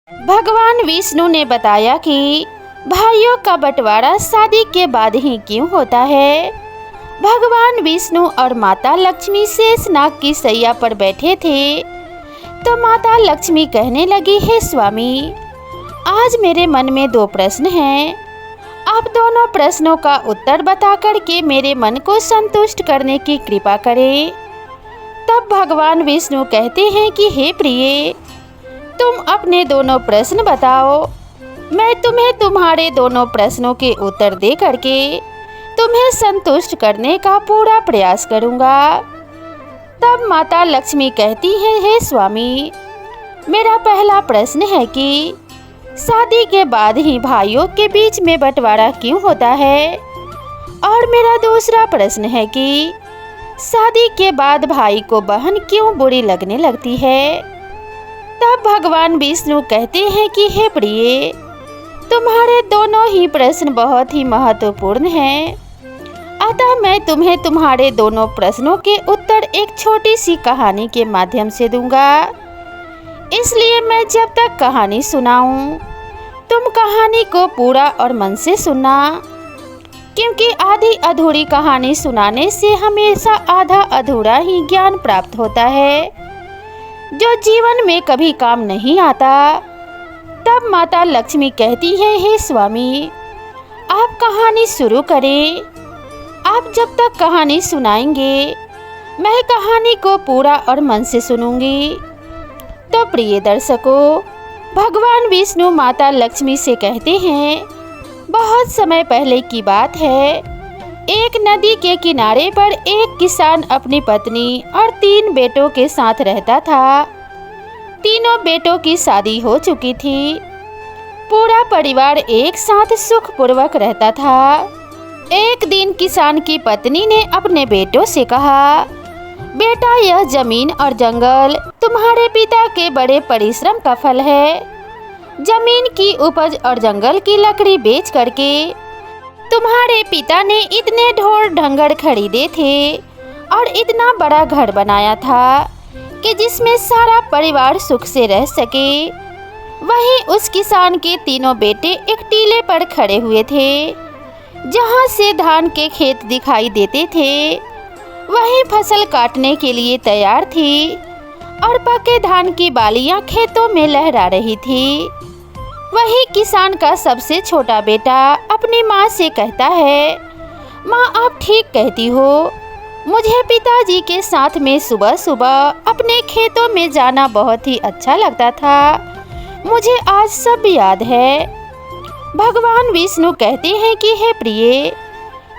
भगवान विष्णु ने बताया कि भाइयों का बंटवारा शादी के बाद ही क्यों होता है। भगवान विष्णु और माता लक्ष्मी शेषनाग की सैया पर बैठे थे तो माता लक्ष्मी कहने लगी, हे स्वामी, आज मेरे मन में 2 प्रश्न हैं। आप दोनों प्रश्नों का उत्तर बता कर के मेरे मन को संतुष्ट करने की कृपा करें। तब भगवान विष्णु कहते हैं कि हे प्रिय, तुम अपने दोनों प्रश्न बताओ, मैं तुम्हें तुम्हारे दोनों प्रश्नों के उत्तर दे करके तुम्हें संतुष्ट करने का पूरा प्रयास करूंगा। तब माता लक्ष्मी कहती है, हे स्वामी, मेरा पहला प्रश्न है कि शादी के बाद ही भाइयों के बीच में बंटवारा क्यों होता है, और मेरा दूसरा प्रश्न है कि शादी के बाद भाई को बहन क्यों बुरी लगने लगती है। तब भगवान विष्णु कहते हैं कि हे प्रिय, तुम्हारे दोनों ही प्रश्न बहुत ही महत्वपूर्ण हैं, अतः मैं तुम्हें तुम्हारे दोनों प्रश्नों के उत्तर एक छोटी सी कहानी के माध्यम से दूंगा। इसलिए मैं जब तक कहानी सुनाऊं, तुम कहानी को पूरा और मन से सुनना, क्योंकि आधी अधूरी कहानी सुनाने से हमेशा आधा अधूरा ही ज्ञान प्राप्त होता है, जो जीवन में कभी काम नहीं आता। तब माता लक्ष्मी कहती है, हे स्वामी, आप कहानी शुरू करें। आप जब तक कहानी सुनाएंगे, मैं कहानी को पूरा और मन से सुनूंगी। तो प्रिय दर्शकों, भगवान विष्णु माता लक्ष्मी से कहते हैं, बहुत समय पहले की बात है, एक नदी के किनारे पर एक किसान अपनी पत्नी और 3 बेटों के साथ रहता था। तीनों बेटों की शादी हो चुकी थी। पूरा परिवार एक साथ सुखपूर्वक रहता था। एक दिन किसान की पत्नी ने अपने बेटों से कहा, बेटा, यह जमीन और जंगल तुम्हारे पिता के बड़े परिश्रम का फल है। जमीन की उपज और जंगल की लकड़ी बेच करके तुम्हारे पिता ने इतने ढोर ढंगर खरीदे थे और इतना बड़ा घर बनाया था कि जिसमें सारा परिवार सुख से रह सके। वहीं उस किसान के तीनों बेटे एक टीले पर खड़े हुए थे, जहां से धान के खेत दिखाई देते थे। वहीं फसल काटने के लिए तैयार थी और पके धान की बालियां खेतों में लहरा रही थी। वही किसान का सबसे छोटा बेटा अपनी माँ से कहता है, माँ, आप ठीक कहती हो, मुझे पिताजी के साथ में सुबह सुबह अपने खेतों में जाना बहुत ही अच्छा लगता था। मुझे आज सब याद है। भगवान विष्णु कहते हैं कि हे प्रिय,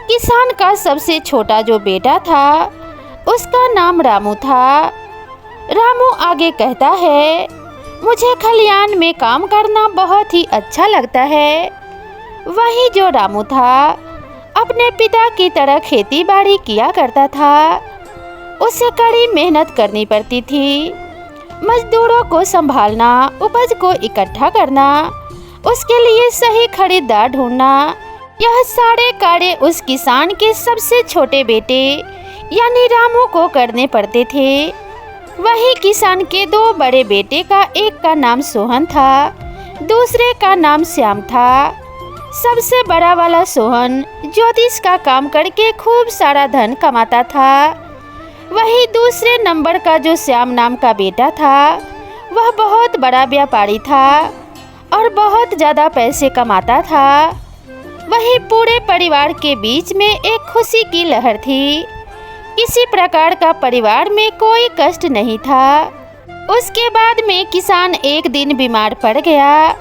किसान का सबसे छोटा जो बेटा था, उसका नाम रामू था। रामू आगे कहता है, मुझे खलियान में काम करना बहुत ही अच्छा लगता है। वही जो रामू था, अपने पिता की तरह खेती बाड़ी किया करता था। उसे कड़ी मेहनत करनी पड़ती थी। मजदूरों को संभालना, उपज को इकट्ठा करना, उसके लिए सही खरीदार ढूंढना, यह सारे कार्य उस किसान के सबसे छोटे बेटे यानी रामू को करने पड़ते थे। वही किसान के 2 बड़े बेटे का एक का नाम सोहन था, दूसरे का नाम श्याम था। सबसे बड़ा वाला सोहन ज्योतिष का काम करके खूब सारा धन कमाता था। वही दूसरे नंबर का जो श्याम नाम का बेटा था, वह बहुत बड़ा व्यापारी था और बहुत ज़्यादा पैसे कमाता था। वही पूरे परिवार के बीच में एक खुशी की लहर थी। किसी प्रकार का परिवार में कोई कष्ट नहीं था। उसके बाद में किसान एक दिन बीमार पड़ गया।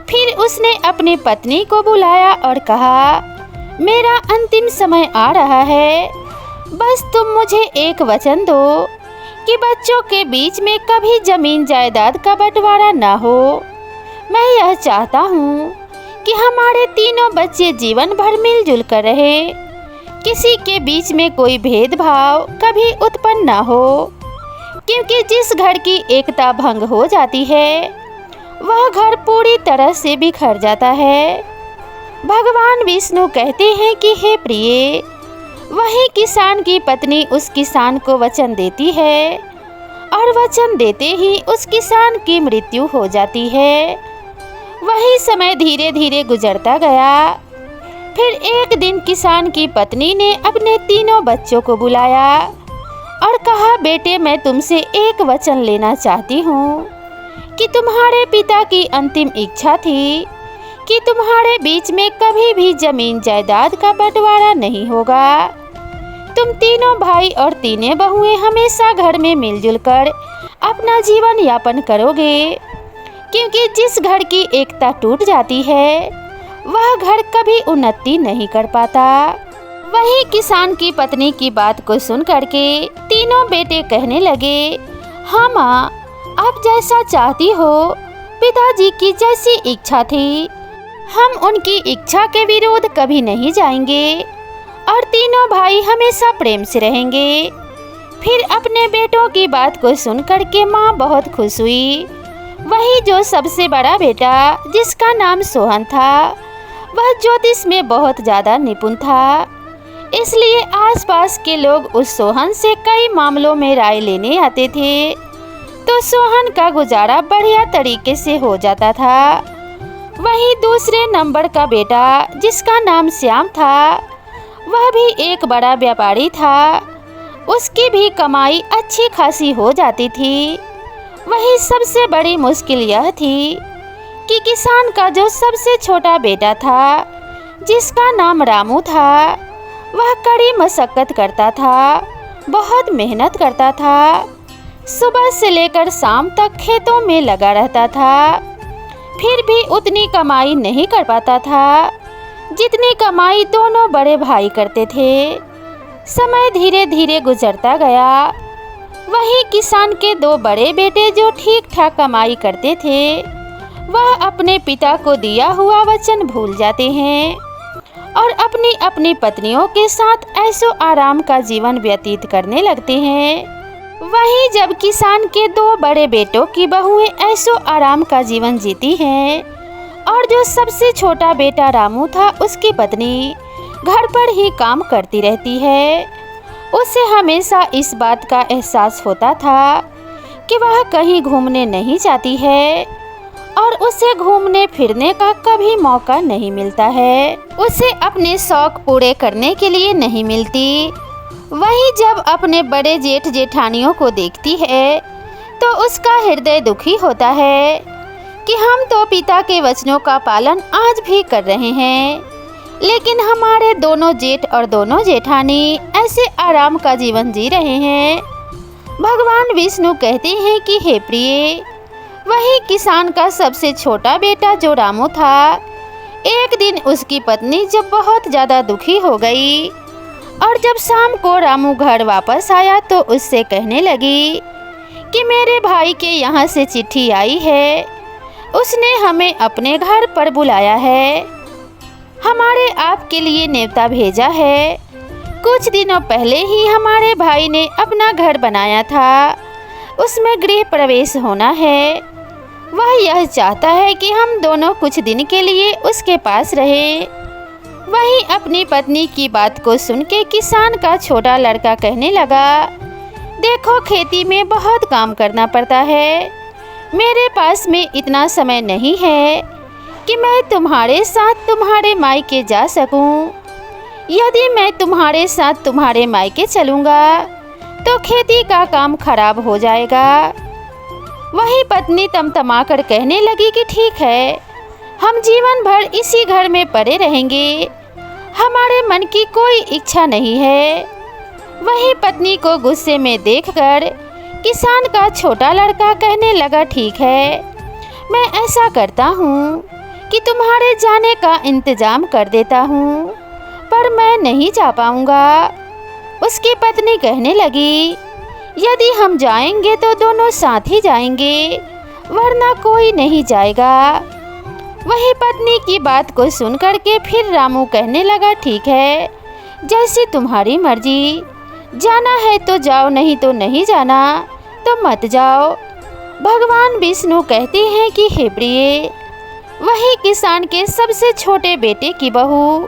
फिर उसने अपनी पत्नी को बुलाया और कहा, मेरा अंतिम समय आ रहा है, बस तुम मुझे एक वचन दो कि बच्चों के बीच में कभी जमीन जायदाद का बंटवारा ना हो। मैं यह चाहता हूँ कि हमारे तीनों बच्चे जीवन भर मिलजुल कर रहे, किसी के बीच में कोई भेदभाव कभी उत्पन्न ना हो, क्योंकि जिस घर की एकता भंग हो जाती है, वह घर पूरी तरह से बिखर जाता है। भगवान विष्णु कहते हैं कि हे प्रिय, वही किसान की पत्नी उस किसान को वचन देती है और वचन देते ही उस किसान की मृत्यु हो जाती है। वही समय धीरे धीरे गुजरता गया। फिर एक दिन किसान की पत्नी ने अपने तीनों बच्चों को बुलाया और कहा, बेटे मैं तुमसे एक वचन लेना चाहती हूँ कि तुम्हारे पिता की अंतिम इच्छा थी कि तुम्हारे बीच में कभी भी जमीन जायदाद का बंटवारा नहीं होगा। तुम तीनों भाई और तीनों बहुएं हमेशा घर में मिलजुल कर अपना जीवन यापन करोगे, क्योंकि जिस घर की एकता टूट जाती है वह घर कभी उन्नति नहीं कर पाता। वही किसान की पत्नी की बात को सुन करके तीनों बेटे कहने लगे, हाँ माँ, आप जैसा चाहती हो, पिताजी की जैसी इच्छा थी, हम उनकी इच्छा के विरोध कभी नहीं जाएंगे और तीनों भाई हमेशा प्रेम से रहेंगे। फिर अपने बेटों की बात को सुन करके माँ बहुत खुश हुई। वही जो सबसे बड़ा बेटा, जिसका नाम सोहन था, वह ज्योतिष में बहुत ज़्यादा निपुण था, इसलिए आसपास के लोग उस सोहन से कई मामलों में राय लेने आते थे, तो सोहन का गुजारा बढ़िया तरीके से हो जाता था। वही दूसरे नंबर का बेटा, जिसका नाम श्याम था, वह भी एक बड़ा व्यापारी था, उसकी भी कमाई अच्छी खासी हो जाती थी। वही सबसे बड़ी मुश्किल यह थी कि किसान का जो सबसे छोटा बेटा था, जिसका नाम रामू था, वह कड़ी मशक्कत करता था, बहुत मेहनत करता था, सुबह से लेकर शाम तक खेतों में लगा रहता था, फिर भी उतनी कमाई नहीं कर पाता था जितनी कमाई दोनों बड़े भाई करते थे। समय धीरे धीरे गुजरता गया। वही किसान के दो बड़े बेटे जो ठीक ठाक कमाई करते थे, वह अपने पिता को दिया हुआ वचन भूल जाते हैं और अपनी अपनी पत्नियों के साथ ऐशो आराम का जीवन व्यतीत करने लगते हैं। वहीं जब किसान के दो बड़े बेटों की बहुएं ऐशो आराम का जीवन जीती हैं और जो सबसे छोटा बेटा रामू था, उसकी पत्नी घर पर ही काम करती रहती है। उसे हमेशा इस बात का एहसास होता था कि वह कहीं घूमने नहीं जाती है और उसे घूमने फिरने का कभी मौका नहीं मिलता है, उसे अपने शौक पूरे करने के लिए नहीं मिलती। वही जब अपने बड़े जेठ जेठानियों को देखती है तो उसका हृदय दुखी होता है कि हम तो पिता के वचनों का पालन आज भी कर रहे हैं, लेकिन हमारे दोनों जेठ और दोनों जेठानी ऐसे आराम का जीवन जी रहे हैं। भगवान विष्णु कहते हैं कि हे प्रिय, वही किसान का सबसे छोटा बेटा जो रामू था, एक दिन उसकी पत्नी जब बहुत ज़्यादा दुखी हो गई और जब शाम को रामू घर वापस आया तो उससे कहने लगी कि मेरे भाई के यहाँ से चिट्ठी आई है, उसने हमें अपने घर पर बुलाया है, हमारे आपके लिए न्योता भेजा है। कुछ दिनों पहले ही हमारे भाई ने अपना घर बनाया था, उसमें गृह प्रवेश होना है। वह यह चाहता है कि हम दोनों कुछ दिन के लिए उसके पास रहें। वही अपनी पत्नी की बात को सुन के किसान का छोटा लड़का कहने लगा, देखो खेती में बहुत काम करना पड़ता है, मेरे पास में इतना समय नहीं है कि मैं तुम्हारे साथ तुम्हारे मायके जा सकूं। यदि मैं तुम्हारे साथ तुम्हारे मायके चलूँगा तो खेती का काम खराब हो जाएगा। वही पत्नी तमतमा कर कहने लगी कि ठीक है, हम जीवन भर इसी घर में पड़े रहेंगे, हमारे मन की कोई इच्छा नहीं है। वही पत्नी को गुस्से में देखकर किसान का छोटा लड़का कहने लगा, ठीक है, मैं ऐसा करता हूँ कि तुम्हारे जाने का इंतज़ाम कर देता हूँ, पर मैं नहीं जा पाऊँगा। उसकी पत्नी कहने लगी, यदि हम जाएंगे तो दोनों साथ ही जाएंगे, वरना कोई नहीं जाएगा। वही पत्नी की बात को सुन करके फिर रामू कहने लगा, ठीक है, जैसी तुम्हारी मर्जी, जाना है तो जाओ, नहीं तो नहीं जाना तो मत जाओ। भगवान विष्णु कहते हैं कि हे प्रिय, वही किसान के सबसे छोटे बेटे की बहू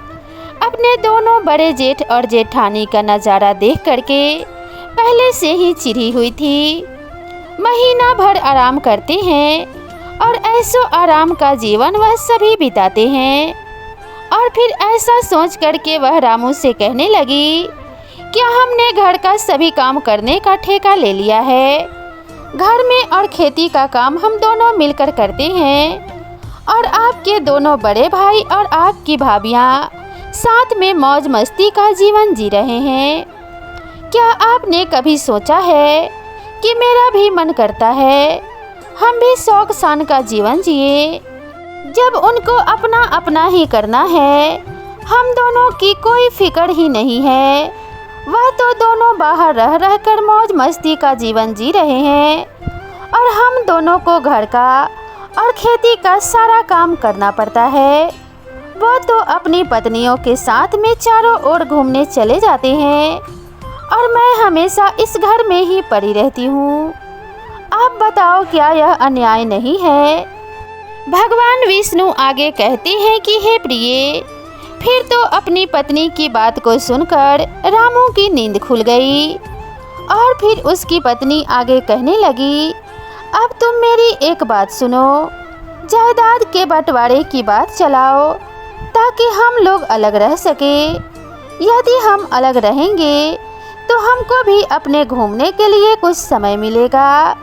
अपने दोनों बड़े जेठ और जेठानी का नज़ारा देख करके पहले से ही चिढ़ी हुई थी। महीना भर आराम करते हैं और ऐसो आराम का जीवन वह सभी बिताते हैं। और फिर ऐसा सोच करके वह रामू से कहने लगी, क्या हमने घर का सभी काम करने का ठेका ले लिया है? घर में और खेती का काम हम दोनों मिलकर करते हैं और आपके दोनों बड़े भाई और आपकी भाभियाँ साथ में मौज मस्ती का जीवन जी रहे हैं। क्या आपने कभी सोचा है कि मेरा भी मन करता है हम भी शौक शान का जीवन जिए? जब उनको अपना अपना ही करना है, हम दोनों की कोई फिक्र ही नहीं है। वह तो दोनों बाहर रह रह कर मौज मस्ती का जीवन जी रहे हैं और हम दोनों को घर का और खेती का सारा काम करना पड़ता है। वो तो अपनी पत्नियों के साथ में चारों ओर घूमने चले जाते हैं और मैं हमेशा इस घर में ही पड़ी रहती हूँ। आप बताओ, क्या यह अन्याय नहीं है? भगवान विष्णु आगे कहते हैं कि हे प्रिय, फिर तो अपनी पत्नी की बात को सुनकर रामू की नींद खुल गई और फिर उसकी पत्नी आगे कहने लगी, अब तुम मेरी एक बात सुनो, जायदाद के बंटवारे की बात चलाओ ताकि हम लोग अलग रह सके। यदि हम अलग रहेंगे तो हमको भी अपने घूमने के लिए कुछ समय मिलेगा।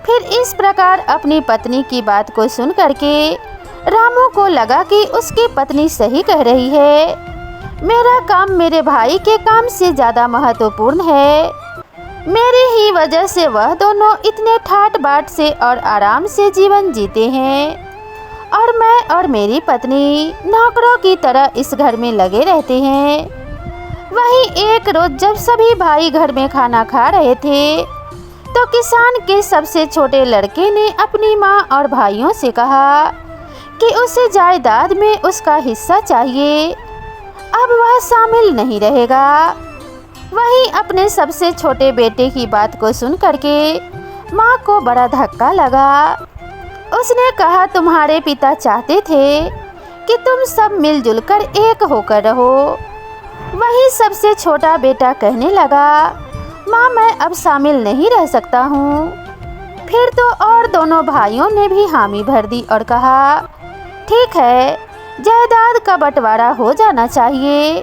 फिर इस प्रकार अपनी पत्नी की बात को सुन करके रामू को लगा कि उसकी पत्नी सही कह रही है। मेरा काम मेरे भाई के काम से ज़्यादा महत्वपूर्ण है। मेरी ही वजह से वह दोनों इतने ठाट बाट से और आराम से जीवन जीते हैं और मैं और मेरी पत्नी नौकरों की तरह इस घर में लगे रहते हैं। वहीं एक रोज जब सभी भाई घर में खाना खा रहे थे तो किसान के सबसे छोटे लड़के ने अपनी माँ और भाइयों से कहा कि उसे जायदाद में उसका हिस्सा चाहिए, अब वह शामिल नहीं रहेगा। वहीं अपने सबसे छोटे बेटे की बात को सुन करके माँ को बड़ा धक्का लगा। उसने कहा, तुम्हारे पिता चाहते थे कि तुम सब मिलजुल कर एक होकर रहो। वहीं सबसे छोटा बेटा कहने लगा, माँ मैं अब शामिल नहीं रह सकता हूँ। फिर तो और दोनों भाइयों ने भी हामी भर दी और कहा, ठीक है, जायदाद का बंटवारा हो जाना चाहिए।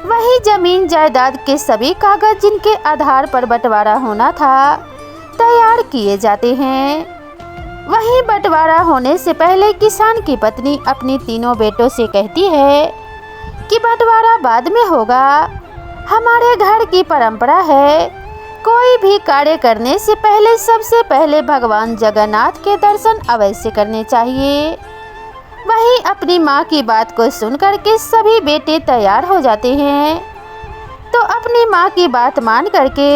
वही जमीन जायदाद के सभी कागज जिनके आधार पर बंटवारा होना था तैयार किए जाते हैं। वही बंटवारा होने से पहले किसान की पत्नी अपनी तीनों बेटों से कहती है कि बंटवारा बाद में होगा। हमारे घर की परंपरा है, कोई भी कार्य करने से पहले सबसे पहले भगवान जगन्नाथ के दर्शन अवश्य करने चाहिए। वहीं अपनी माँ की बात को सुनकर के सभी बेटे तैयार हो जाते हैं। तो अपनी माँ की बात मान करके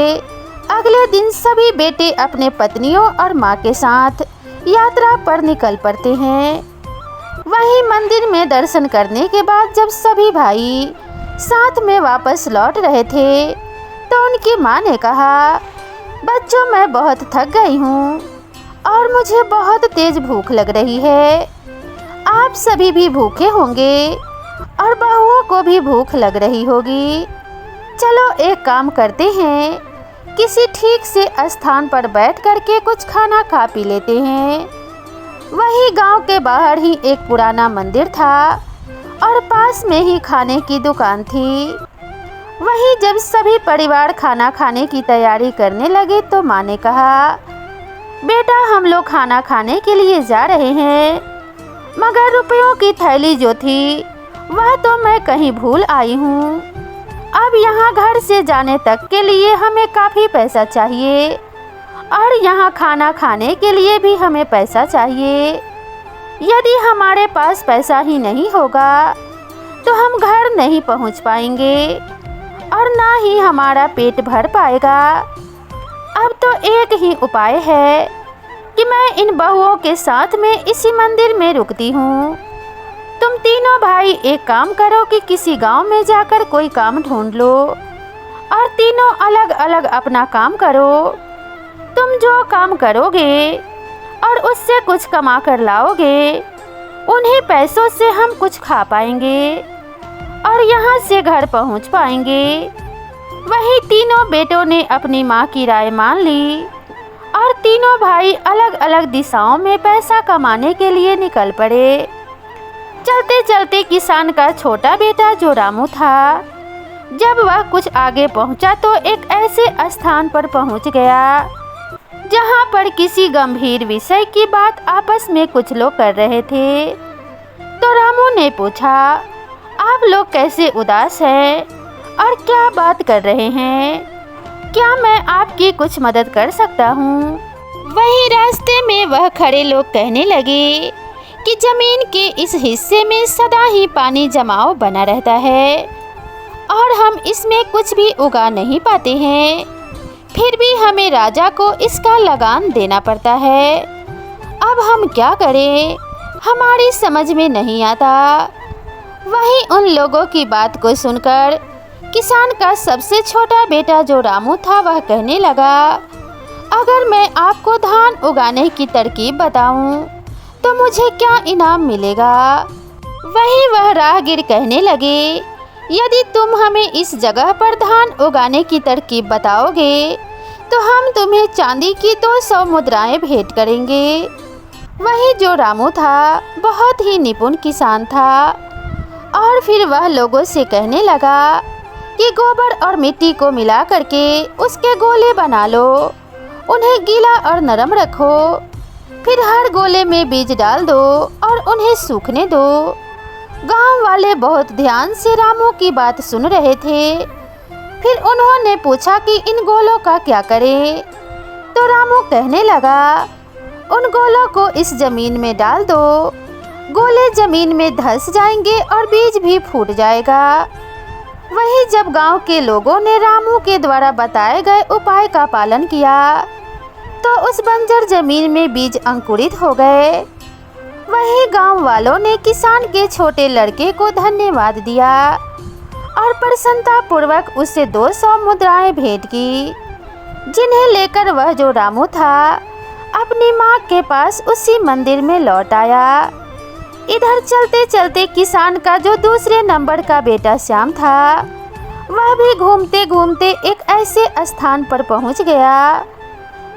अगले दिन सभी बेटे अपने पत्नियों और माँ के साथ यात्रा पर निकल पड़ते हैं। वहीं मंदिर में दर्शन करने के बाद जब सभी भाई साथ में वापस लौट रहे थे तो उनकी माँ ने कहा, बच्चों मैं बहुत थक गई हूँ और मुझे बहुत तेज भूख लग रही है। आप सभी भी भूखे होंगे और बहुओं को भी भूख लग रही होगी। चलो एक काम करते हैं, किसी ठीक से स्थान पर बैठ करके कुछ खाना खा पी लेते हैं। वही गांव के बाहर ही एक पुराना मंदिर था और पास में ही खाने की दुकान थी। वहीं जब सभी परिवार खाना खाने की तैयारी करने लगे तो माँ ने कहा, बेटा हम लोग खाना खाने के लिए जा रहे हैं, मगर रुपयों की थैली जो थी वह तो मैं कहीं भूल आई हूँ। अब यहाँ घर से जाने तक के लिए हमें काफ़ी पैसा चाहिए और यहाँ खाना खाने के लिए भी हमें पैसा चाहिए। यदि हमारे पास पैसा ही नहीं होगा तो हम घर नहीं पहुँच पाएंगे और ना ही हमारा पेट भर पाएगा। अब तो एक ही उपाय है कि मैं इन बहुओं के साथ में इसी मंदिर में रुकती हूँ। तुम तीनों भाई एक काम करो कि किसी गांव में जाकर कोई काम ढूंढ लो और तीनों अलग अलग अपना काम करो। तुम जो काम करोगे और उससे कुछ कमा कर लाओगे, उन्हीं पैसों से हम कुछ खा पाएंगे और यहाँ से घर पहुँच पाएंगे। वही तीनों बेटों ने अपनी माँ की राय मान ली और और तीनों भाई अलग अलग दिशाओं में पैसा कमाने के लिए निकल पड़े। चलते चलते किसान का छोटा बेटा जो रामू था, जब वह कुछ आगे पहुंचा तो एक ऐसे स्थान पर पहुंच गया जहां पर किसी गंभीर विषय की बात आपस में कुछ लोग कर रहे थे। तो रामू ने पूछा, आप लोग कैसे उदास हैं और क्या बात कर रहे हैं? क्या मैं आपकी कुछ मदद कर सकता हूँ? वहीं रास्ते में वह खड़े लोग कहने लगे कि जमीन के इस हिस्से में सदा ही पानी जमाव बना रहता है और हम इसमें कुछ भी उगा नहीं पाते हैं। फिर भी हमें राजा को इसका लगान देना पड़ता है। अब हम क्या करें, हमारी समझ में नहीं आता। वहीं उन लोगों की बात को सुनकर किसान का सबसे छोटा बेटा जो रामू था वह कहने लगा, अगर मैं आपको धान उगाने की तरकीब बताऊं तो मुझे क्या इनाम मिलेगा? वहीं वह राहगीर कहने लगे, यदि तुम हमें इस जगह पर धान उगाने की तरकीब बताओगे तो हम तुम्हें चांदी की 200 मुद्राएं भेंट करेंगे। वहीं जो रामू था बहुत ही निपुण किसान था और फिर वह लोगों से कहने लगा कि गोबर और मिट्टी को मिला करके उसके गोले बना लो, उन्हें गीला और नरम रखो, फिर हर गोले में बीज डाल दो और उन्हें सूखने दो। गांव वाले बहुत ध्यान से रामू की बात सुन रहे थे। फिर उन्होंने पूछा कि इन गोलों का क्या करें? तो रामू कहने लगा, उन गोलों को इस जमीन में डाल दो, गोले जमीन में धंस जाएंगे और बीज भी फूट जाएगा। वहीं जब गांव के लोगों ने रामू के द्वारा बताए गए उपाय का पालन किया तो उस बंजर जमीन में बीज अंकुरित हो गए। वहीं गांव वालों ने किसान के छोटे लड़के को धन्यवाद दिया और प्रसन्नता पूर्वक उसे 200 मुद्राएं भेंट की, जिन्हें लेकर वह जो रामू था अपनी माँ के पास उसी मंदिर में लौट आया। इधर चलते चलते किसान का जो दूसरे नंबर का बेटा श्याम था वह भी घूमते घूमते एक ऐसे स्थान पर पहुंच गया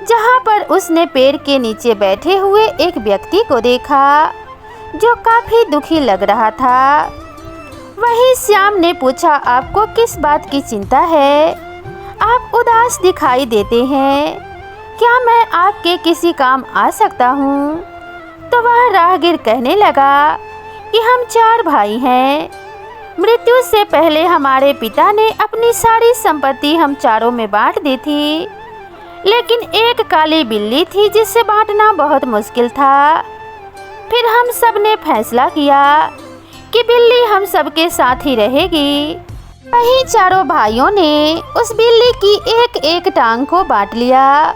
जहां पर उसने पेड़ के नीचे बैठे हुए एक व्यक्ति को देखा जो काफी दुखी लग रहा था। वहीं श्याम ने पूछा, आपको किस बात की चिंता है? आप उदास दिखाई देते हैं, क्या मैं आपके किसी काम आ सकता हूँ? तो वह राहगीर कहने लगा कि हम 4 भाई हैं। मृत्यु से पहले हमारे पिता ने अपनी सारी संपत्ति हम चारों में बांट दी थी, लेकिन एक काली बिल्ली थी जिसे बांटना बहुत मुश्किल था। फिर हम सब ने फैसला किया कि बिल्ली हम सबके साथ ही रहेगी। वहीं चारों भाइयों ने उस बिल्ली की एक एक टांग को बांट लिया।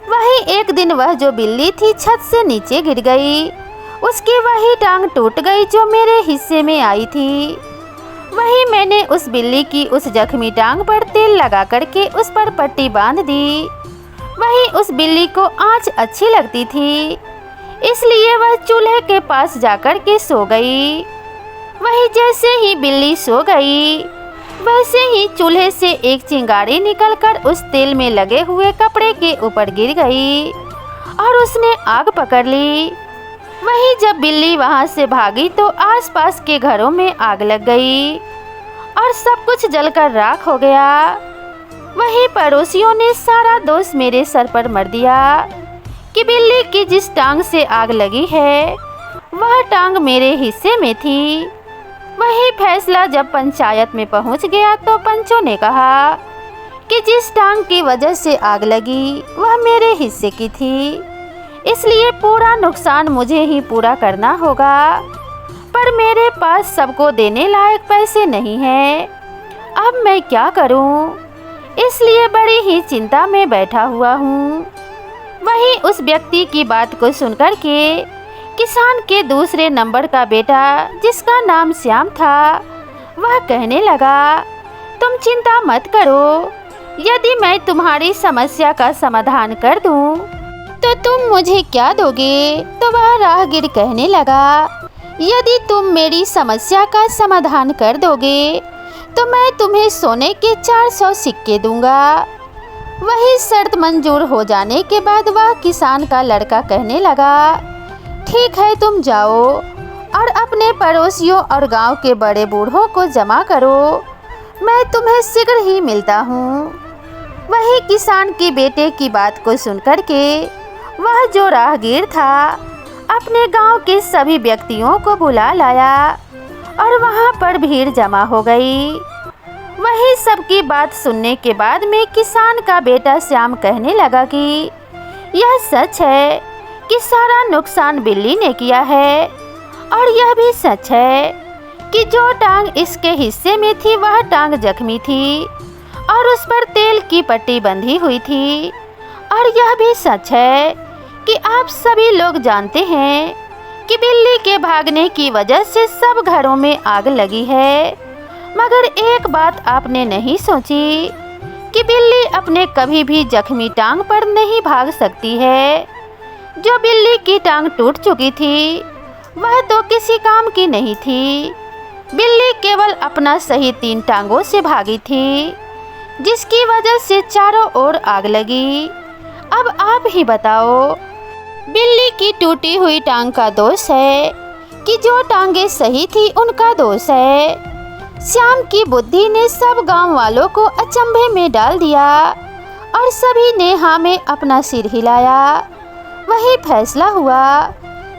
वहीं एक दिन वह जो बिल्ली थी छत से नीचे गिर गई, उसकी वही टांग टूट गई जो मेरे हिस्से में आई थी। वहीं मैंने उस बिल्ली की उस जख्मी टांग पर तेल लगा करके उस पर पट्टी बांध दी। वहीं उस बिल्ली को आँच अच्छी लगती थी, इसलिए वह चूल्हे के पास जाकर के सो गई। वहीं जैसे ही बिल्ली सो गई वैसे ही चूल्हे से एक चिंगारी निकलकर उस तेल में लगे हुए कपड़े के ऊपर गिर गई और उसने आग पकड़ ली। वहीं जब बिल्ली वहां से भागी तो आसपास के घरों में आग लग गई और सब कुछ जलकर राख हो गया। वहीं पड़ोसियों ने सारा दोष मेरे सर पर मर दिया कि बिल्ली की जिस टांग से आग लगी है वह टांग मेरे हिस्से में थी। वही फैसला जब पंचायत में पहुंच गया तो पंचों ने कहा कि जिस टांग की वजह से आग लगी वह मेरे हिस्से की थी, इसलिए पूरा नुकसान मुझे ही पूरा करना होगा। पर मेरे पास सबको देने लायक पैसे नहीं हैं। अब मैं क्या करूं? इसलिए बड़ी ही चिंता में बैठा हुआ हूं। वहीं उस व्यक्ति की बात को सुनकर के किसान के दूसरे नंबर का बेटा जिसका नाम श्याम था वह कहने लगा, तुम चिंता मत करो, यदि मैं तुम्हारी समस्या का समाधान कर दूं तो तुम मुझे क्या दोगे? तो वह राहगीर कहने लगा, यदि तुम मेरी समस्या का समाधान कर दोगे तो मैं तुम्हें सोने के 400 सिक्के दूंगा। वही शर्त मंजूर हो जाने के बाद वह किसान का लड़का कहने लगा, ठीक है, तुम जाओ और अपने पड़ोसियों और गांव के बड़े बूढ़ों को जमा करो, मैं तुम्हें शीघ्र ही मिलता हूँ। वही किसान के बेटे की बात को सुनकर के वह जो राहगीर था अपने गांव के सभी व्यक्तियों को बुला लाया और वहां पर भीड़ जमा हो गई। वही सबकी बात सुनने के बाद में किसान का बेटा श्याम कहने लगा कि यह सच है कि सारा नुकसान बिल्ली ने किया है, और यह भी सच है कि जो टांग इसके हिस्से में थी वह टांग जख्मी थी और उस पर तेल की पट्टी बंधी हुई थी। और यह भी सच है कि आप सभी लोग जानते हैं कि बिल्ली के भागने की वजह से सब घरों में आग लगी है, मगर एक बात आपने नहीं सोची कि बिल्ली अपने कभी भी जख्मी टांग पर नहीं भाग सकती है। जो बिल्ली की टांग टूट चुकी थी वह तो किसी काम की नहीं थी। बिल्ली केवल अपना सही 3 टांगों से भागी थी, जिसकी वजह से चारों ओर आग लगी। अब आप ही बताओ, बिल्ली की टूटी हुई टांग का दोष है कि जो टांगे सही थी उनका दोष है? श्याम की बुद्धि ने सब गांव वालों को अचंभे में डाल दिया और सभी ने हाँ में अपना सिर हिलाया। वही फैसला हुआ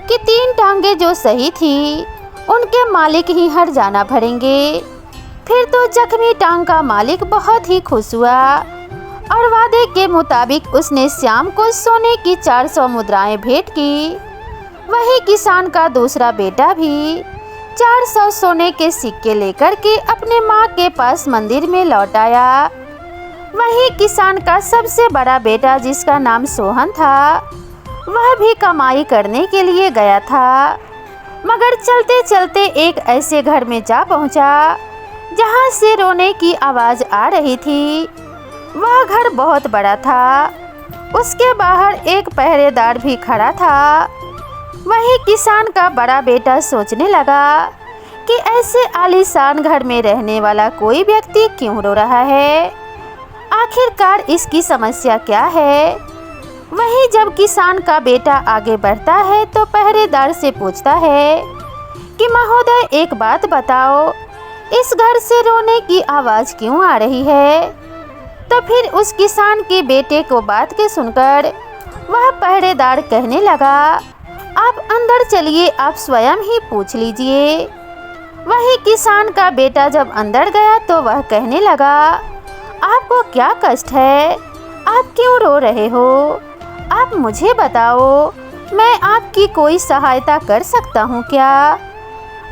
कि 3 टांगे जो सही थी उनके मालिक ही हर जाना भरेंगे। फिर तो जख्मी टांग का मालिक बहुत ही खुश हुआ और वादे के मुताबिक उसने श्याम को सोने की 400 मुद्राएं भेंट की। वही किसान का दूसरा बेटा भी 400 सोने के सिक्के लेकर के अपने माँ के पास मंदिर में लौट आया। वही किसान का सबसे बड़ा बेटा, जिसका नाम सोहन था, वह भी कमाई करने के लिए गया था, मगर चलते चलते एक ऐसे घर में जा पहुंचा जहां से रोने की आवाज़ आ रही थी। वह घर बहुत बड़ा था, उसके बाहर एक पहरेदार भी खड़ा था। वही किसान का बड़ा बेटा सोचने लगा कि ऐसे आलीशान घर में रहने वाला कोई व्यक्ति क्यों रो रहा है, आखिरकार इसकी समस्या क्या है। वही जब किसान का बेटा आगे बढ़ता है तो पहरेदार से पूछता है कि महोदय, एक बात बताओ, इस घर से रोने की आवाज़ क्यों आ रही है? तो फिर उस किसान के बेटे को बात के सुनकर वह पहरेदार कहने लगा, आप अंदर चलिए, आप स्वयं ही पूछ लीजिए। वही किसान का बेटा जब अंदर गया तो वह कहने लगा, आपको क्या कष्ट है, आप क्यों रो रहे हो, आप मुझे बताओ, मैं आपकी कोई सहायता कर सकता हूँ क्या?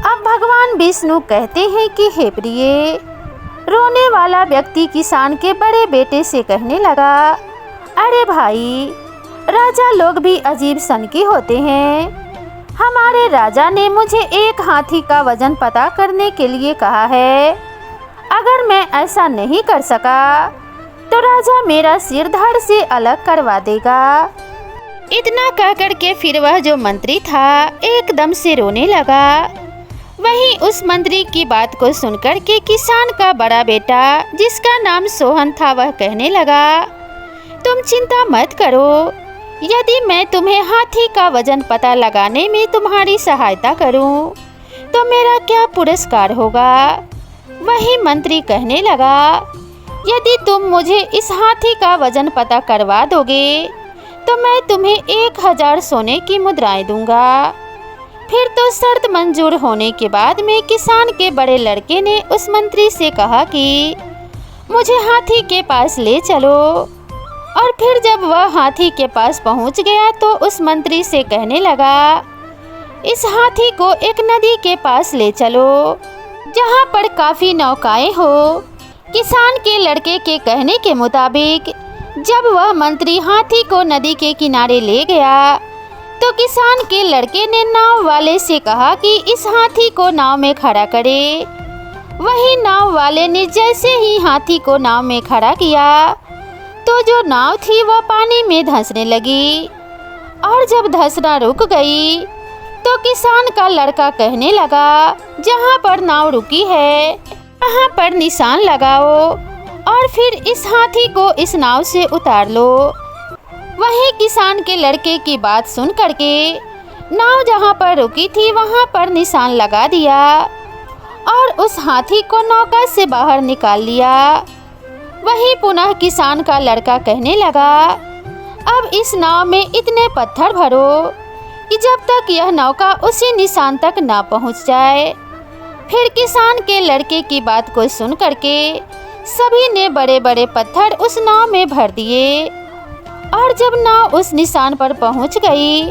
अब भगवान विष्णु कहते हैं कि हे प्रिय, रोने वाला व्यक्ति किसान के बड़े बेटे से कहने लगा, अरे भाई, राजा लोग भी अजीब सन के होते हैं। हमारे राजा ने मुझे एक हाथी का वजन पता करने के लिए कहा है। अगर मैं ऐसा नहीं कर सका तो राजा मेरा सिर धड़ से अलग करवा देगा। इतना कहकर के फिर वह जो मंत्री था एकदम से रोने लगा। वहीं उस मंत्री की बात को सुनकर के किसान का बड़ा बेटा, जिसका नाम सोहन था, वह कहने लगा, तुम चिंता मत करो, यदि मैं तुम्हें हाथी का वजन पता लगाने में तुम्हारी सहायता करूं, तो मेरा क्या पुरस्कार होगा? वही मंत्री कहने लगा, यदि तुम मुझे इस हाथी का वजन पता करवा दोगे तो मैं तुम्हें 1000 सोने की मुद्राएं दूंगा। फिर तो शर्त मंजूर होने के बाद में किसान के बड़े लड़के ने उस मंत्री से कहा कि मुझे हाथी के पास ले चलो। और फिर जब वह हाथी के पास पहुंच गया तो उस मंत्री से कहने लगा, इस हाथी को एक नदी के पास ले चलो जहां पर काफ़ी नौकाएं हो। किसान के लड़के के कहने के मुताबिक जब वह मंत्री हाथी को नदी के किनारे ले गया तो किसान के लड़के ने नाव वाले से कहा कि इस हाथी को नाव में खड़ा करे। वही नाव वाले ने जैसे ही हाथी को नाव में खड़ा किया तो जो नाव थी वह पानी में धंसने लगी, और जब धंसना रुक गई तो किसान का लड़का कहने लगा, जहाँ पर नाव रुकी है वहाँ पर निशान लगाओ और फिर इस हाथी को इस नाव से उतार लो। वहीं किसान के लड़के की बात सुन करके नाव जहाँ पर रुकी थी वहाँ पर निशान लगा दिया और उस हाथी को नौका से बाहर निकाल लिया। वहीं पुनः किसान का लड़का कहने लगा, अब इस नाव में इतने पत्थर भरो कि जब तक यह नौका उसी निशान तक ना पहुँच जाए। फिर किसान के लड़के की बात को सुन करके सभी ने बड़े बड़े पत्थर उस नाव में भर दिए और जब नाव उस निशान पर पहुंच गई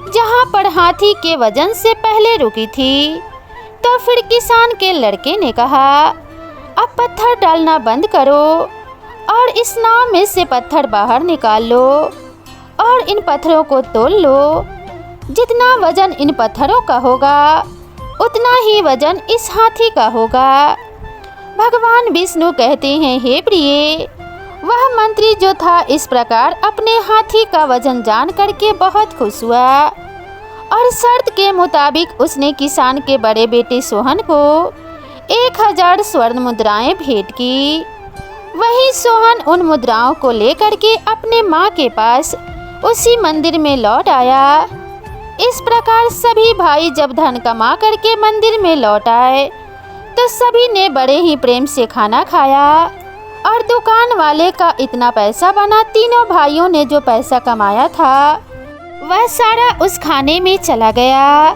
जहां पर हाथी के वजन से पहले रुकी थी, तो फिर किसान के लड़के ने कहा, अब पत्थर डालना बंद करो और इस नाव में से पत्थर बाहर निकाल लो और इन पत्थरों को तोल लो। जितना वजन इन पत्थरों का होगा उतना ही वजन इस हाथी का होगा। भगवान विष्णु कहते हैं, हे प्रिय, वह मंत्री जो था इस प्रकार अपने हाथी का वजन जान करके बहुत खुश हुआ और शर्त के मुताबिक उसने किसान के बड़े बेटे सोहन को 1000 स्वर्ण मुद्राएं भेंट की। वही सोहन उन मुद्राओं को लेकर के अपने माँ के पास उसी मंदिर में लौट आया। इस प्रकार सभी भाई जब धन कमा करके मंदिर में लौट आए तो सभी ने बड़े ही प्रेम से खाना खाया और दुकान वाले का इतना पैसा बना, तीनों भाइयों ने जो पैसा कमाया था वह सारा उस खाने में चला गया।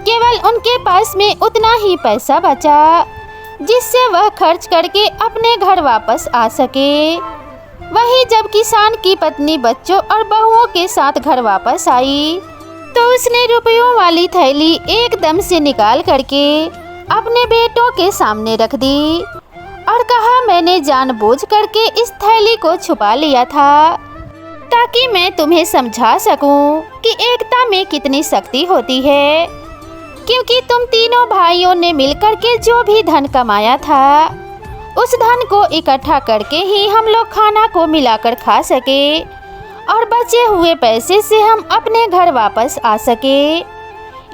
केवल उनके पास में उतना ही पैसा बचा जिससे वह खर्च करके अपने घर वापस आ सके। वही जब किसान की पत्नी बच्चों और बहुओं के साथ घर वापस आई तो उसने रुपयों वाली थैली एकदम से निकाल करके अपने बेटों के सामने रख दी और कहा, मैंने जानबूझ करके इस थैली को छुपा लिया था ताकि मैं तुम्हें समझा सकूं कि एकता में कितनी शक्ति होती है, क्योंकि तुम तीनों भाइयों ने मिलकर के जो भी धन कमाया था उस धन को इकट्ठा करके ही हम लोग खाना को मिलाकर खा सके और बचे हुए पैसे से हम अपने घर वापस आ सके।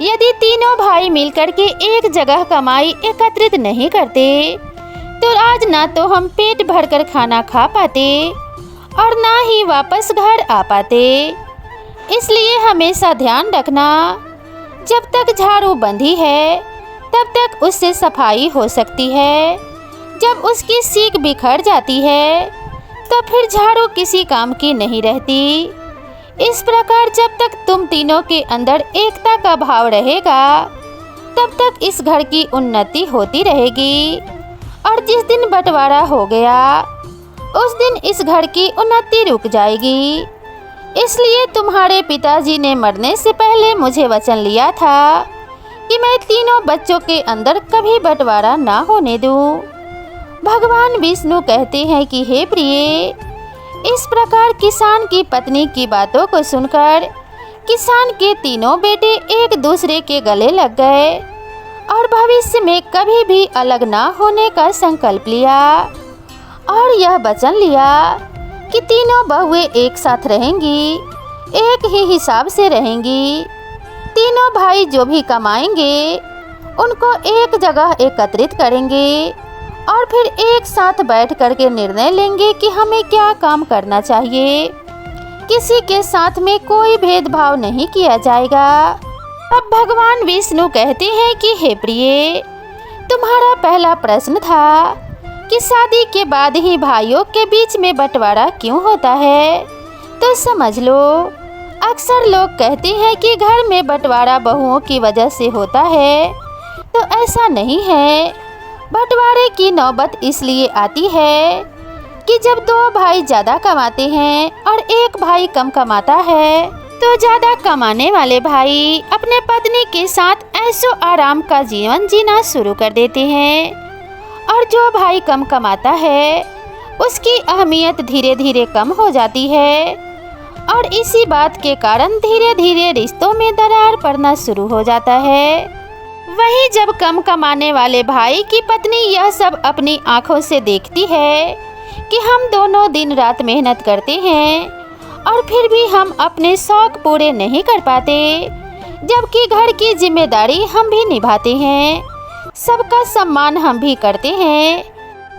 यदि तीनों भाई मिलकर के एक जगह कमाई एकत्रित नहीं करते तो आज ना तो हम पेट भरकर खाना खा पाते और ना ही वापस घर आ पाते। इसलिए हमेशा ध्यान रखना, जब तक झाड़ू बंधी है तब तक उससे सफाई हो सकती है, जब उसकी सीख बिखर जाती है तो फिर झाड़ू किसी काम की नहीं रहती। इस प्रकार जब तक तुम तीनों के अंदर एकता का भाव रहेगा तब तक इस घर की उन्नति होती रहेगी और जिस दिन बंटवारा हो गया उस दिन इस घर की उन्नति रुक जाएगी। इसलिए तुम्हारे पिताजी ने मरने से पहले मुझे वचन लिया था कि मैं तीनों बच्चों के अंदर कभी बंटवारा ना होने दूं। भगवान विष्णु कहते हैं कि हे प्रिय, इस प्रकार किसान की पत्नी की बातों को सुनकर किसान के तीनों बेटे एक दूसरे के गले लग गए और भविष्य में कभी भी अलग ना होने का संकल्प लिया और यह वचन लिया कि तीनों बहुएं एक साथ रहेंगी, एक ही हिसाब से रहेंगी। तीनों भाई जो भी कमाएंगे उनको एक जगह एकत्रित करेंगे और फिर एक साथ बैठ करके निर्णय लेंगे कि हमें क्या काम करना चाहिए। किसी के साथ में कोई भेदभाव नहीं किया जाएगा। अब भगवान विष्णु कहते हैं कि हे प्रिय, तुम्हारा पहला प्रश्न था कि शादी के बाद ही भाइयों के बीच में बंटवारा क्यों होता है, तो समझ लो, अक्सर लोग कहते हैं कि घर में बंटवारा बहुओं की वजह से होता है, तो ऐसा नहीं है। बंटवारे की नौबत इसलिए आती है कि जब दो भाई ज़्यादा कमाते हैं और एक भाई कम कमाता है तो ज़्यादा कमाने वाले भाई अपने पत्नी के साथ ऐशो आराम का जीवन जीना शुरू कर देते हैं और जो भाई कम कमाता है उसकी अहमियत धीरे धीरे कम हो जाती है और इसी बात के कारण धीरे धीरे रिश्तों में दरार पड़ना शुरू हो जाता है। वही जब कम कमाने वाले भाई की पत्नी यह सब अपनी आंखों से देखती है कि हम दोनों दिन रात मेहनत करते हैं और फिर भी हम अपने शौक पूरे नहीं कर पाते, जबकि घर की जिम्मेदारी हम भी निभाते हैं, सबका सम्मान हम भी करते हैं,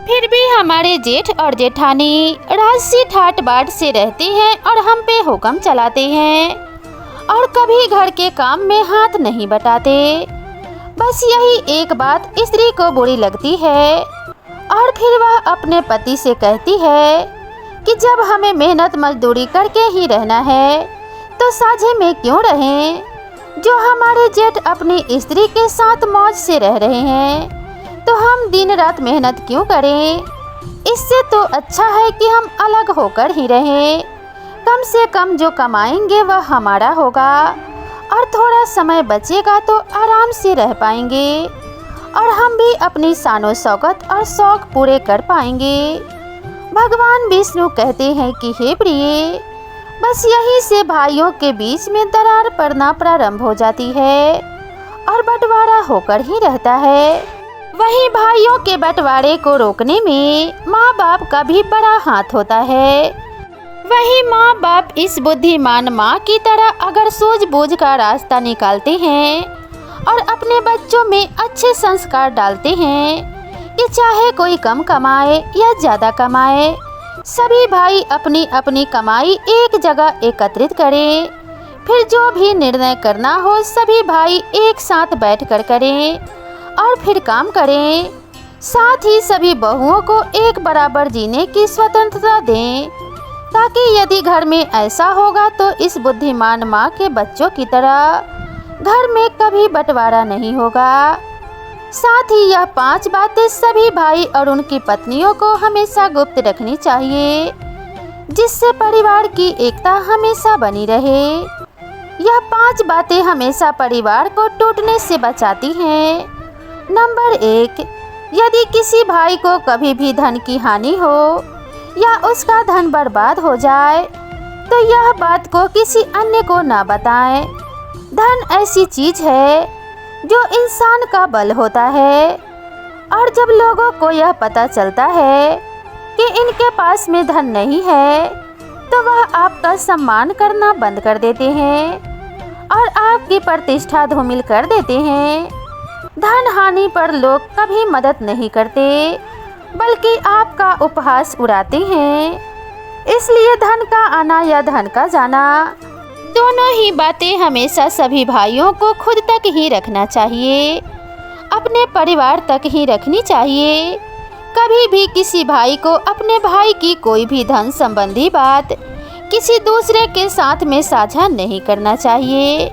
फिर भी हमारे जेठ और जेठानी राजसी ठाट बाट से रहते हैं और हम पे हुक्म चलाते हैं और कभी घर के काम में हाथ नहीं बटाते। बस यही एक बात स्त्री को बुरी लगती है और फिर वह अपने पति से कहती है कि जब हमें मेहनत मजदूरी करके ही रहना है तो साझे में क्यों रहें। जो हमारे जेठ अपनी स्त्री के साथ मौज से रह रहे हैं तो हम दिन रात मेहनत क्यों करें। इससे तो अच्छा है कि हम अलग होकर ही रहें। कम से कम जो कमाएंगे वह हमारा होगा और थोड़ा समय बचेगा तो आराम से रह पाएंगे और हम भी अपनी शानो शौकत और शौक पूरे कर पाएंगे। भगवान विष्णु कहते हैं कि हे प्रिय, बस यहीं से भाइयों के बीच में दरार पड़ना प्रारंभ हो जाती है और बंटवारा होकर ही रहता है। वहीं भाइयों के बंटवारे को रोकने में माँ बाप का भी बड़ा हाथ होता है। वहीं माँ बाप इस बुद्धिमान माँ की तरह अगर सूझबूझ का रास्ता निकालते हैं और अपने बच्चों में अच्छे संस्कार डालते हैं कि चाहे कोई कम कमाए या ज़्यादा कमाए, सभी भाई अपनी अपनी कमाई एक जगह एकत्रित करें, फिर जो भी निर्णय करना हो सभी भाई एक साथ बैठकर करें और फिर काम करें। साथ ही सभी बहुओं को एक बराबर जीने की स्वतंत्रता दें, ताकि यदि घर में ऐसा होगा तो इस बुद्धिमान माँ के बच्चों की तरह घर में कभी बंटवारा नहीं होगा। साथ ही यह 5 बातें सभी भाई और उनकी पत्नियों को हमेशा गुप्त रखनी चाहिए, जिससे परिवार की एकता हमेशा बनी रहे। यह 5 बातें हमेशा परिवार को टूटने से बचाती हैं। नंबर 1, यदि किसी भाई को कभी भी धन की हानि हो या उसका धन बर्बाद हो जाए तो यह बात को किसी अन्य को ना बताएं। धन ऐसी चीज है जो इंसान का बल होता है और जब लोगों को यह पता चलता है कि इनके पास में धन नहीं है तो वह आपका सम्मान करना बंद कर देते हैं और आपकी प्रतिष्ठा धूमिल कर देते हैं। धन हानि पर लोग कभी मदद नहीं करते बल्कि आपका उपहास उड़ाते हैं। इसलिए धन का आना या धन का जाना, दोनों ही बातें हमेशा सभी भाइयों को खुद तक ही रखना चाहिए, अपने परिवार तक ही रखनी चाहिए। कभी भी किसी भाई को अपने भाई की कोई भी धन संबंधी बात किसी दूसरे के साथ में साझा नहीं करना चाहिए।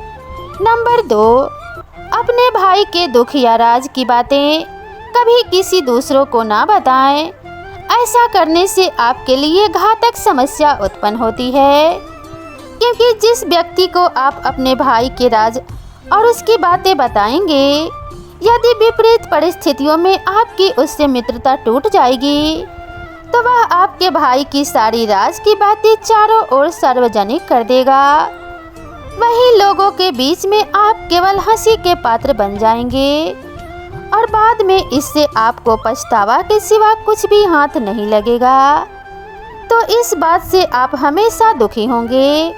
नंबर 2, अपने भाई के दुख या राज की बातें कभी किसी दूसरों को ना बताएं। ऐसा करने से आपके लिए घातक समस्या उत्पन्न होती है, क्योंकि जिस व्यक्ति को आप अपने भाई के राज और उसकी बातें बताएंगे, यदि विपरीत परिस्थितियों में आपकी उससे मित्रता टूट जाएगी तो वह आपके भाई की सारी राज की बातें चारों ओर सार्वजनिक कर देगा। वही लोगों के बीच में आप केवल हंसी के पात्र बन जाएंगे और बाद में इससे आपको पछतावा के सिवा कुछ भी हाथ नहीं लगेगा। तो इस बात से आप हमेशा दुखी होंगे।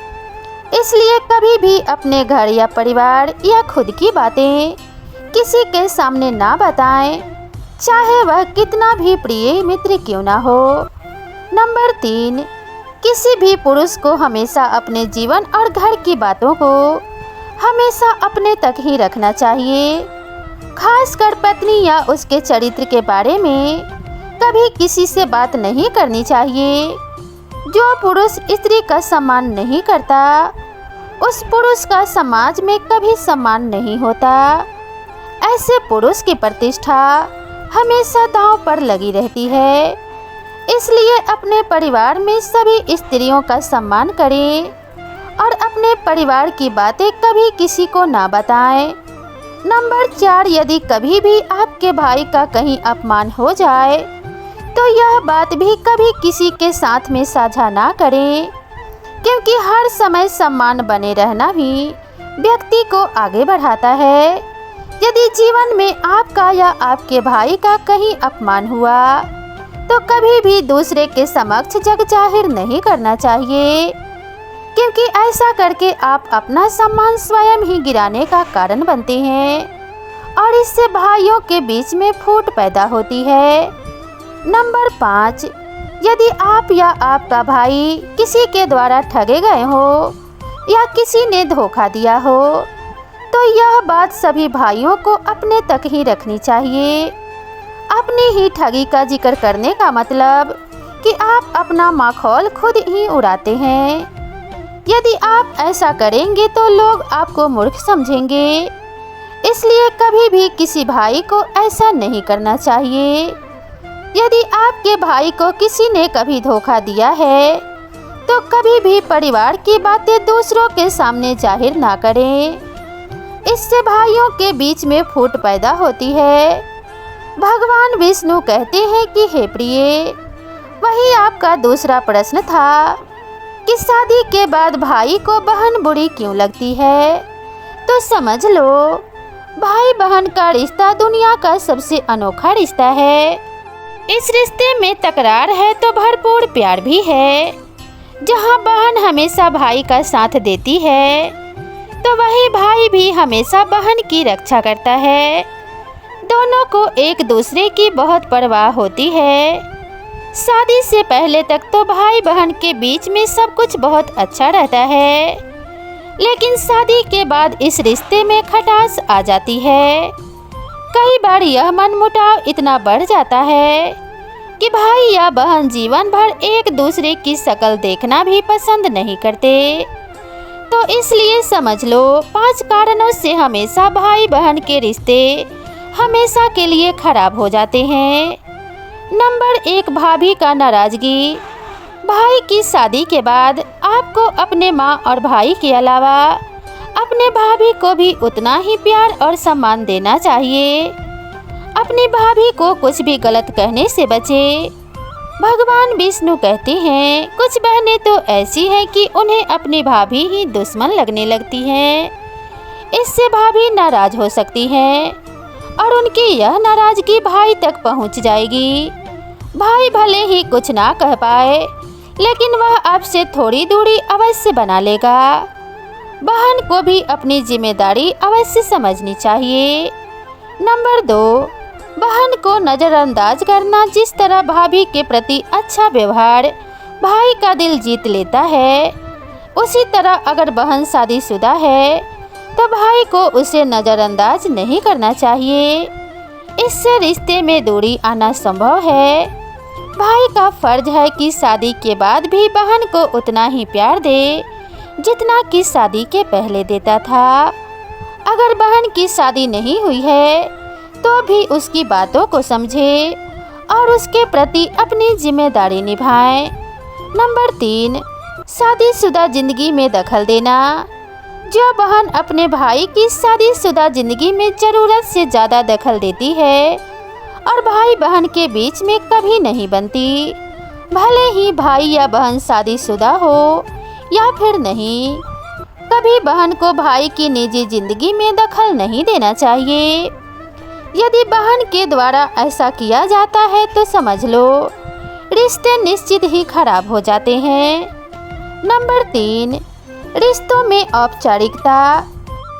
इसलिए कभी भी अपने घर या परिवार या खुद की बातें किसी के सामने ना बताएं, चाहे वह कितना भी प्रिय मित्र क्यों ना हो। नंबर 3, किसी भी पुरुष को हमेशा अपने जीवन और घर की बातों को हमेशा अपने तक ही रखना चाहिए। खासकर पत्नी या उसके चरित्र के बारे में कभी किसी से बात नहीं करनी चाहिए। जो पुरुष स्त्री का सम्मान नहीं करता, उस पुरुष का समाज में कभी सम्मान नहीं होता। ऐसे पुरुष की प्रतिष्ठा हमेशा दांव पर लगी रहती है। इसलिए अपने परिवार में सभी स्त्रियों का सम्मान करें और अपने परिवार की बातें कभी किसी को ना बताएं। नंबर 4, यदि कभी भी आपके भाई का कहीं अपमान हो जाए तो यह बात भी कभी किसी के साथ में साझा ना करें, क्योंकि हर समय सम्मान बने रहना भी व्यक्ति को आगे बढ़ाता है। यदि जीवन में आपका या आपके भाई का कहीं अपमान हुआ तो कभी भी दूसरे के समक्ष जग जाहिर नहीं करना चाहिए, क्योंकि ऐसा करके आप अपना सम्मान स्वयं ही गिराने का कारण बनते हैं और इससे भाइयों के बीच में फूट पैदा होती है। नंबर 5, यदि आप या आपका भाई किसी के द्वारा ठगे गए हो या किसी ने धोखा दिया हो तो यह बात सभी भाइयों को अपने तक ही रखनी चाहिए। अपनी ही ठगी का जिक्र करने का मतलब कि आप अपना माखौल खुद ही उड़ाते हैं। यदि आप ऐसा करेंगे तो लोग आपको मूर्ख समझेंगे, इसलिए कभी भी किसी भाई को ऐसा नहीं करना चाहिए। यदि आपके भाई को किसी ने कभी धोखा दिया है तो कभी भी परिवार की बातें दूसरों के सामने जाहिर ना करें, इससे भाइयों के बीच में फूट पैदा होती है। भगवान विष्णु कहते हैं कि हे प्रिय, वही आपका दूसरा प्रश्न था कि शादी के बाद भाई को बहन बुरी क्यों लगती है, तो समझ लो भाई बहन का रिश्ता दुनिया का सबसे अनोखा रिश्ता है। इस रिश्ते में तकरार है तो भरपूर प्यार भी है। जहाँ बहन हमेशा भाई का साथ देती है तो वही भाई भी हमेशा बहन की रक्षा करता है। दोनों को एक दूसरे की बहुत परवाह होती है। शादी से पहले तक तो भाई बहन के बीच में सब कुछ बहुत अच्छा रहता है, लेकिन शादी के बाद इस रिश्ते में खटास आ जाती है। कई बार यह मनमुटाव इतना बढ़ जाता है कि भाई या बहन जीवन भर एक दूसरे की शक्ल देखना भी पसंद नहीं करते। तो इसलिए समझ लो 5 कारणों से हमेशा भाई बहन के रिश्ते हमेशा के लिए खराब हो जाते हैं। नंबर 1, भाभी का नाराजगी। भाई की शादी के बाद आपको अपने माँ और भाई के अलावा अपने भाभी को भी उतना ही प्यार और सम्मान देना चाहिए। अपनी भाभी को कुछ भी गलत कहने से बचे। भगवान विष्णु कहते हैं कुछ बहनें तो ऐसी हैं कि उन्हें अपनी भाभी ही दुश्मन लगने लगती हैं। इससे भाभी नाराज हो सकती हैं और उनकी यह नाराजगी भाई तक पहुंच जाएगी। भाई भले ही कुछ ना कह पाए, लेकिन वह आपसे थोड़ी दूरी अवश्य बना लेगा। बहन को भी अपनी जिम्मेदारी अवश्य समझनी चाहिए। नंबर 2, बहन को नज़रअंदाज करना। जिस तरह भाभी के प्रति अच्छा व्यवहार भाई का दिल जीत लेता है, उसी तरह अगर बहन शादीशुदा है तो भाई को उसे नज़रअंदाज नहीं करना चाहिए। इससे रिश्ते में दूरी आना संभव है। भाई का फर्ज है कि शादी के बाद भी बहन को उतना ही प्यार दे जितना कि शादी के पहले देता था। अगर बहन की शादी नहीं हुई है तो भी उसकी बातों को समझे और उसके प्रति अपनी जिम्मेदारी निभाएं। नंबर 3, शादीशुदा जिंदगी में दखल देना। जो बहन अपने भाई की शादीशुदा जिंदगी में ज़रूरत से ज़्यादा दखल देती है और भाई बहन के बीच में कभी नहीं बनती, भले ही भाई या बहन शादीशुदा हो या फिर नहीं, कभी बहन को भाई की निजी जिंदगी में दखल नहीं देना चाहिए। यदि बहन के द्वारा ऐसा किया जाता है तो समझ लो रिश्ते निश्चित ही खराब हो जाते हैं। नंबर 3, रिश्तों में औपचारिकता।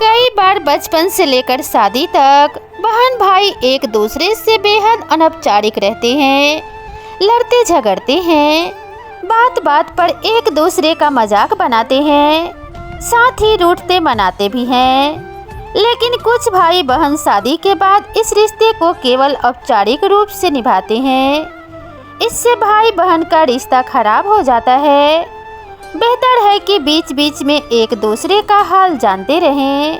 कई बार बचपन से लेकर शादी तक बहन भाई एक दूसरे से बेहद अनौपचारिक रहते हैं, लड़ते झगड़ते हैं, बात बात पर एक दूसरे का मजाक बनाते हैं, साथ ही रूठते मनाते भी हैं। लेकिन कुछ भाई बहन शादी के बाद इस रिश्ते को केवल औपचारिक रूप से निभाते हैं। इससे भाई बहन का रिश्ता खराब हो जाता है। बेहतर है कि बीच बीच में एक दूसरे का हाल जानते रहें,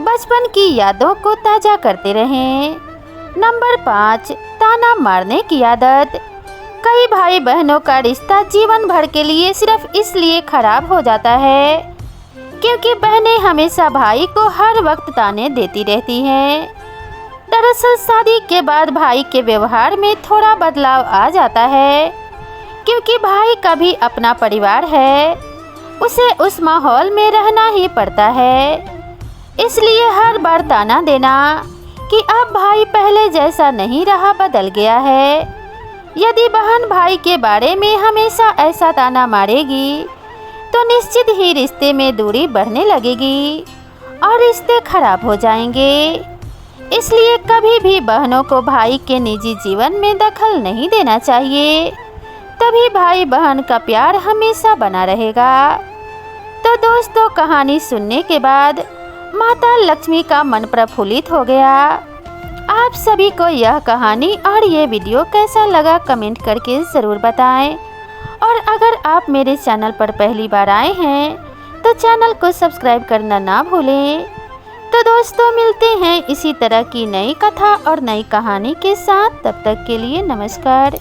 बचपन की यादों को ताज़ा करते रहें। नंबर 5, ताना मारने की आदत। कई भाई बहनों का रिश्ता जीवन भर के लिए सिर्फ इसलिए खराब हो जाता है क्योंकि बहनें हमेशा भाई को हर वक्त ताने देती रहती हैं। दरअसल शादी के बाद भाई के व्यवहार में थोड़ा बदलाव आ जाता है क्योंकि भाई का भी अपना परिवार है, उसे उस माहौल में रहना ही पड़ता है। इसलिए हर बार ताना देना कि अब भाई पहले जैसा नहीं रहा, बदल गया है। यदि बहन भाई के बारे में हमेशा ऐसा ताना मारेगी तो निश्चित ही रिश्ते में दूरी बढ़ने लगेगी और रिश्ते खराब हो जाएंगे। इसलिए कभी भी बहनों को भाई के निजी जीवन में दखल नहीं देना चाहिए, तभी भाई बहन का प्यार हमेशा बना रहेगा। तो दोस्तों, कहानी सुनने के बाद माता लक्ष्मी का मन प्रफुल्लित हो गया। आप सभी को यह कहानी और ये वीडियो कैसा लगा कमेंट करके ज़रूर बताएं। और अगर आप मेरे चैनल पर पहली बार आए हैं तो चैनल को सब्सक्राइब करना ना भूलें। तो दोस्तों, मिलते हैं इसी तरह की नई कथा और नई कहानी के साथ। तब तक के लिए नमस्कार।